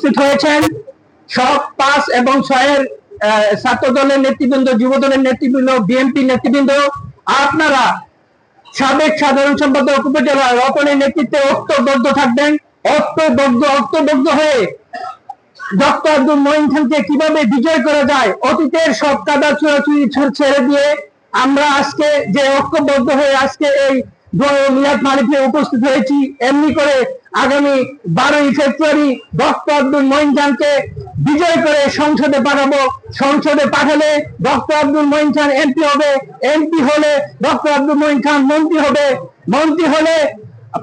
উপস্থিত হয়েছেন সব 5 এবং 6 ছাত্র দলের নেতৃবৃন্দ, যুব দলের নেতৃবৃন্দ, বিএনপি নেতৃবৃন্দ, আপনারা সাবেক সাধারণ সম্পাদক উপজেলা রতনের নেতৃত্বে ঐক্যবদ্ধ থাকবেন। ঐক্যবদ্ধ হয়ে ডক্টর আব্দুল মঈন খানকে কিভাবে বিজয় করা যায়, অতীতের সব কাদা চুরাচুরি ছেড়ে দিয়ে আমরা আজকে যে ঐক্যবদ্ধ হয়ে আজকে এই মিলাদ মাহফিলে উপস্থিত হয়েছি, এমনি করে আগামী 12ই ফেব্রুয়ারি ডক্টর আব্দুল মঈন খানকে বিজয় করে সংসদে পাঠাবো। সংসদে পাঠালে ডক্টর আব্দুল মঈন খান এমপি হবে, এমপি হলে ডক্টর আব্দুল মঈন খান মন্ত্রী হবে, মন্ত্রী হলে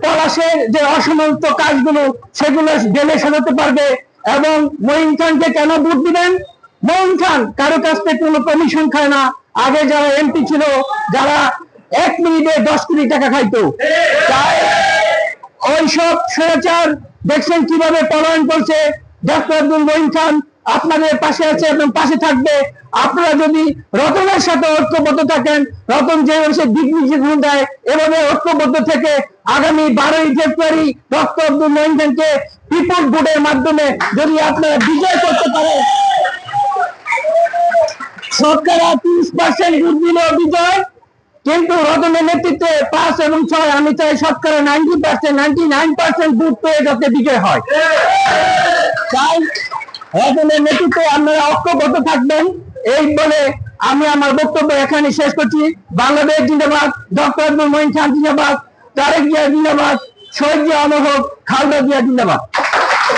পলাশের যে অসমান্ত কাজগুলো সেগুলো জেলে সাজাতে পারবে। এবং মঈন খানকে কেন ভোট দিবেন? মঈন খান কারো কাছ থেকে কোনো কমিশন খায় না। আগে যারা এমপি ছিল, যারা 1 মিনিটে 10 কোটি টাকা খাইতো, তাই ওইসব স্বৈরাচার দেখছেন কিভাবে পলায়ন করছে। ডক্টর আব্দুল মঈন খান আপনাদের পাশে আছে এবং পাশে থাকবে। আপনারা যদি রতনের সাথে ঐক্যবদ্ধ থাকেন, রতন যে দিক নির্দেশনা দেয়, এভাবে ঐক্যবদ্ধ থেকে আগামী 12ই ফেব্রুয়ারি ডক্টর আব্দুল মঈন খানকে পিপল ভোটের মাধ্যমে যদি আপনারা বিজয় করতে পারেন, সরকার 30% ভোট দিল বিজয়, কিন্তু রতনের নেতৃত্বে 5 এবং 6 আমি চাই সরকার 99% ভোট পেয়ে যাতে বিজয় হয়। তাই রতনের নেতৃত্বে আপনারা ঐক্যবদ্ধ থাকবেন। এই বলে আমি আমার বক্তব্য এখানে শেষ করছি। বাংলাদেশ জিন্দাবাদ, ডক্টর আব্দুল মঈন খান জিন্দাবাদ, তারেক জিয়া জিন্দাবাদ, শহীদ জিয়া অমর হোক, খালেদা জিয়া জিন্দাবাদ।